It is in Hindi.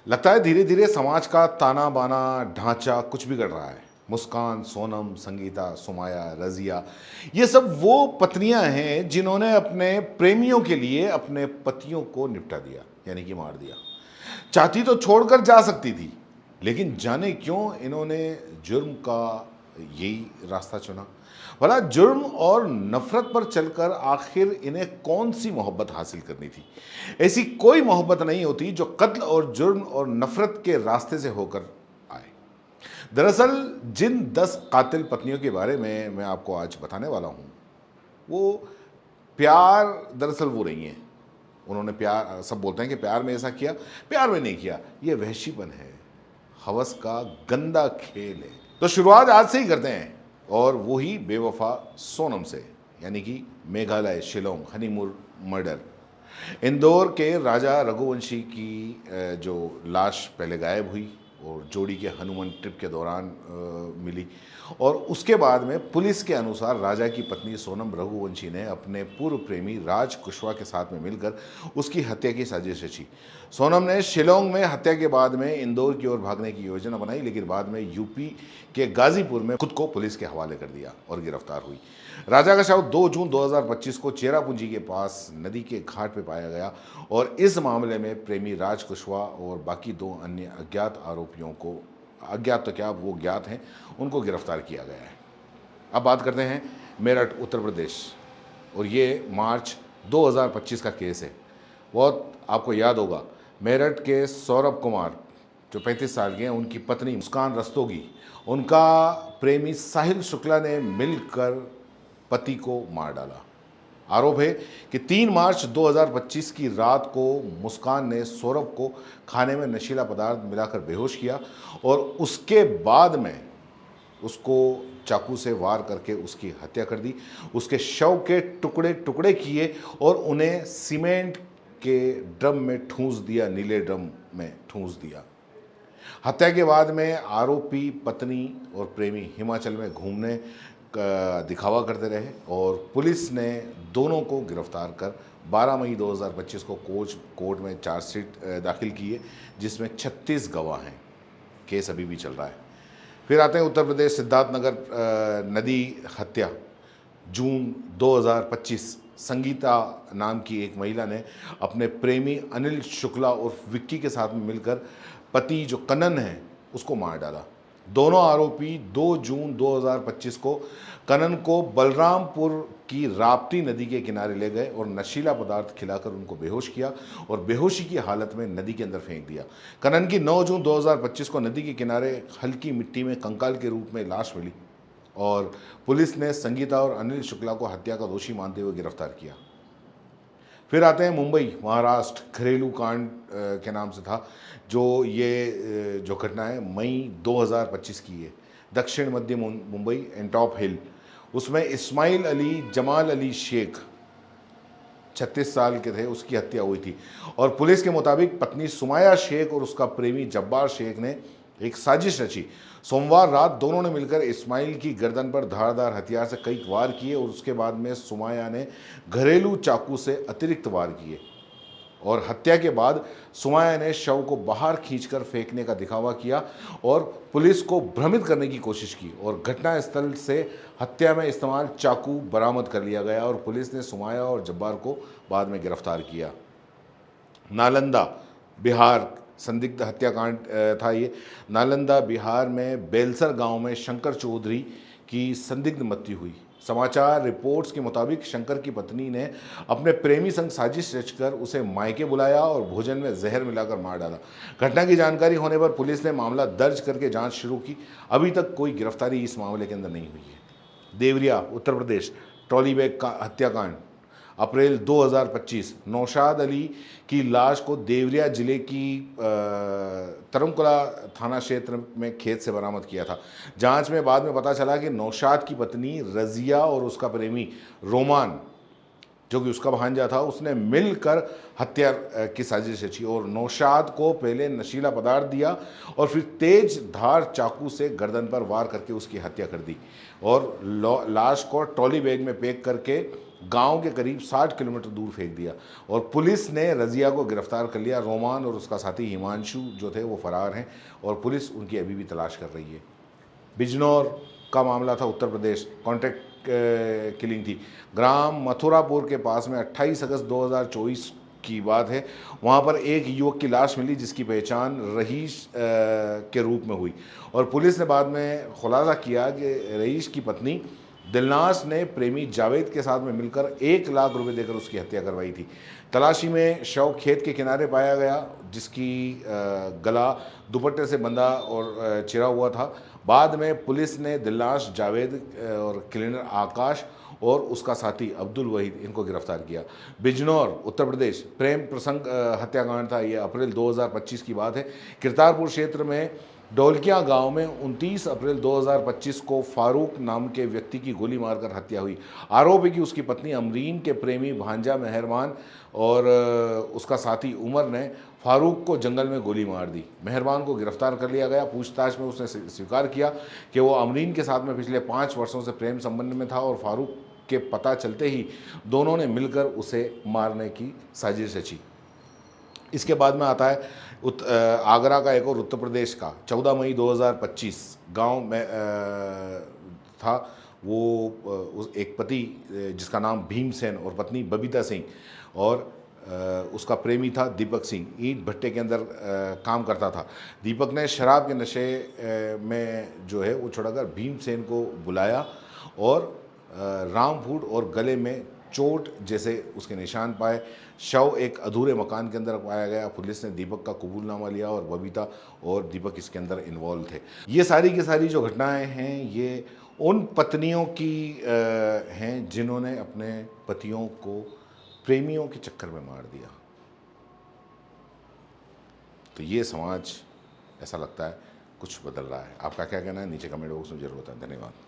लगता है धीरे धीरे समाज का ताना बाना ढांचा कुछ बिगड़ रहा है। मुस्कान, सोनम, संगीता, सुमाया, रजिया, ये सब वो पत्नियां हैं जिन्होंने अपने प्रेमियों के लिए अपने पतियों को निपटा दिया, यानी कि मार दिया। चाहती तो छोड़कर जा सकती थी, लेकिन जाने क्यों इन्होंने जुर्म का यही रास्ता चुना। भला जुर्म और नफरत पर चलकर आखिर इन्हें कौन सी मोहब्बत हासिल करनी थी। ऐसी कोई मोहब्बत नहीं होती जो कत्ल और जुर्म और नफरत के रास्ते से होकर आए। दरअसल जिन 10 कातिल पत्नियों के बारे में मैं आपको आज बताने वाला हूं, वो प्यार दरअसल वो नहीं है। उन्होंने प्यार, सब बोलते हैं कि प्यार में ऐसा किया, प्यार में नहीं किया। ये वहशीपन है, हवस का गंदा खेल है। तो शुरुआत आज से ही करते हैं, और वही बेवफा सोनम से, यानी कि मेघालय शिलोंग हनीमून मर्डर। इंदौर के राजा रघुवंशी की जो लाश पहले गायब हुई और जोड़ी के हनुमान ट्रिप के दौरान मिली, और उसके बाद में पुलिस के अनुसार राजा की पत्नी सोनम रघुवंशी ने अपने पूर्व प्रेमी राज कुशवाहा के साथ में मिलकर उसकी हत्या की साजिश रची। सोनम ने शिलोंग में हत्या के बाद में इंदौर की ओर भागने की योजना बनाई, लेकिन बाद में यूपी के गाजीपुर में खुद को पुलिस के हवाले कर दिया और गिरफ्तार हुई। राजा का शव 2 जून 2025 को चेरापूंजी के पास नदी के घाट पर पाया गया, और इस मामले में प्रेमी राज कुशवाहा और बाकी 2 अन्य अज्ञात आरोपियों को, अज्ञात तो क्या वो ज्ञात हैं, उनको गिरफ्तार किया गया है। अब बात करते हैं मेरठ उत्तर प्रदेश, और ये मार्च 2025 का केस है। बहुत आपको याद होगा, मेरठ के सौरभ कुमार जो 35 साल के हैं, उनकी पत्नी मुस्कान रस्तोगी, उनका प्रेमी साहिल शुक्ला ने मिलकर पति को मार डाला। आरोप है कि 3 मार्च 2025 की रात को मुस्कान ने सौरभ को खाने में नशीला पदार्थ मिलाकर बेहोश किया, और उसके बाद में उसको चाकू से वार करके उसकी हत्या कर दी। उसके शव के टुकड़े टुकड़े किए और उन्हें सीमेंट के ड्रम में ठूंस दिया, नीले ड्रम में ठूंस दिया। हत्या के बाद में आरोपी पत्नी और प्रेमी हिमाचल में घूमने का दिखावा करते रहे, और पुलिस ने दोनों को गिरफ्तार कर 12 मई 2025 को कोर्ट में चार्जशीट दाखिल की है, जिसमें 36 गवाह हैं। केस अभी भी चल रहा है। फिर आते हैं उत्तर प्रदेश, सिद्धार्थनगर नदी हत्या। जून 2025 संगीता नाम की एक महिला ने अपने प्रेमी अनिल शुक्ला और विक्की के साथ में मिलकर पति जो कनन है उसको मार डाला। दोनों आरोपी 2 जून 2025 को कनन को बलरामपुर की राप्ती नदी के किनारे ले गए और नशीला पदार्थ खिलाकर उनको बेहोश किया, और बेहोशी की हालत में नदी के अंदर फेंक दिया। कनन की 9 जून 2025 को नदी के किनारे हल्की मिट्टी में कंकाल के रूप में लाश मिली, और पुलिस ने संगीता और अनिल शुक्ला को हत्या का दोषी मानते हुए गिरफ्तार किया। फिर आते हैं मुंबई, महाराष्ट्र। घरेलू कांड के नाम से था जो घटना है, मई 2025 की है। दक्षिण मध्य मुंबई, एंटॉप हिल। उसमें इस्माइल अली जमाल अली शेख 36 साल के थे, उसकी हत्या हुई थी, और पुलिस के मुताबिक पत्नी सुमाया शेख और उसका प्रेमी जब्बार शेख ने एक साजिश रची। सोमवार रात दोनों ने मिलकर इस्माइल की गर्दन पर धारदार हथियार से कई वार किए, और उसके बाद में सुमाया ने घरेलू चाकू से अतिरिक्त वार किए, और हत्या के बाद सुमाया ने शव को बाहर खींचकर फेंकने का दिखावा किया और पुलिस को भ्रमित करने की कोशिश की, और घटनास्थल से हत्या में इस्तेमाल चाकू बरामद कर लिया गया, और पुलिस ने सुमाया और जब्बार को बाद में गिरफ्तार किया। नालंदा, बिहार, संदिग्ध हत्याकांड था ये। नालंदा बिहार में बेलसर गांव में शंकर चौधरी की संदिग्ध मृत्यु हुई। समाचार रिपोर्ट्स के मुताबिक शंकर की पत्नी ने अपने प्रेमी संग साजिश रचकर उसे मायके बुलाया और भोजन में जहर मिलाकर मार डाला। घटना की जानकारी होने पर पुलिस ने मामला दर्ज करके जांच शुरू की। अभी तक कोई गिरफ्तारी इस मामले के अंदर नहीं हुई है। देवरिया, उत्तर प्रदेश, ट्रॉली बैग का हत्याकांड। अप्रैल 2025 नौशाद अली की लाश को देवरिया जिले की तरमकुला थाना क्षेत्र में खेत से बरामद किया था। जांच में बाद में पता चला कि नौशाद की पत्नी रजिया और उसका प्रेमी रोमान, जो कि उसका भांजा था, उसने मिलकर हत्या की साजिश रची, और नौशाद को पहले नशीला पदार्थ दिया और फिर तेज धार चाकू से गर्दन पर वार करके उसकी हत्या कर दी, और लाश को ट्रॉली बैग में पैक करके गांव के करीब 60 किलोमीटर दूर फेंक दिया और पुलिस ने रज़िया को गिरफ्तार कर लिया। रोमान और उसका साथी हिमांशु जो थे वो फरार हैं और पुलिस उनकी अभी भी तलाश कर रही है। बिजनौर का मामला था, उत्तर प्रदेश, कॉन्ट्रैक्ट किलिंग थी। ग्राम मथुरापुर के पास में 28 अगस्त 2024 की बात है। वहाँ पर एक युवक की लाश मिली जिसकी पहचान रईस के रूप में हुई और पुलिस ने बाद में खुलासा किया कि रईस की पत्नी दिलनाश ने प्रेमी जावेद के साथ में मिलकर 1 लाख रुपए देकर उसकी हत्या करवाई थी। तलाशी में शव खेत के किनारे पाया गया जिसकी गला दुपट्टे से बंधा और चिरा हुआ था। बाद में पुलिस ने दिलनाश, जावेद और क्लीनर आकाश और उसका साथी अब्दुल वहीद इनको गिरफ्तार किया। बिजनौर, उत्तर प्रदेश, प्रेम प्रसंग हत्याकांड था। ये अप्रैल 2025 की बात है। किरतारपुर क्षेत्र में डोलकिया गांव में 29 अप्रैल 2025 को फारूक नाम के व्यक्ति की गोली मारकर हत्या हुई। आरोप है कि उसकी पत्नी अमरीन के प्रेमी भांजा मेहरबान और उसका साथी उमर ने फारूक को जंगल में गोली मार दी। मेहरबान को गिरफ्तार कर लिया गया। पूछताछ में उसने स्वीकार किया कि वो अमरीन के साथ में पिछले 5 वर्षों से प्रेम संबंध में था और फारूक के पता चलते ही दोनों ने मिलकर उसे मारने की साजिश रची। इसके बाद में आता है आगरा का एक और उत्तर प्रदेश का 14 मई 2025 गांव में था। वो उस एक पति जिसका नाम भीमसेन और पत्नी बबीता सिंह और उसका प्रेमी था दीपक सिंह, ईंट भट्टे के अंदर काम करता था। दीपक ने शराब के नशे में जो है वो छोड़कर भीमसेन को बुलाया और रामफूड और गले में चोट जैसे उसके निशान पाए। शव एक अधूरे मकान के अंदर पाया गया। पुलिस ने दीपक का कबूलनामा लिया और बबीता और दीपक इसके अंदर इन्वॉल्व थे। ये सारी की सारी जो घटनाएं हैं ये उन पत्नियों की हैं जिन्होंने अपने पतियों को प्रेमियों के चक्कर में मार दिया। तो ये समाज ऐसा लगता है कुछ बदल रहा है। आपका क्या कहना है नीचे कमेंट बॉक्स में जरूर बताएं। धन्यवाद।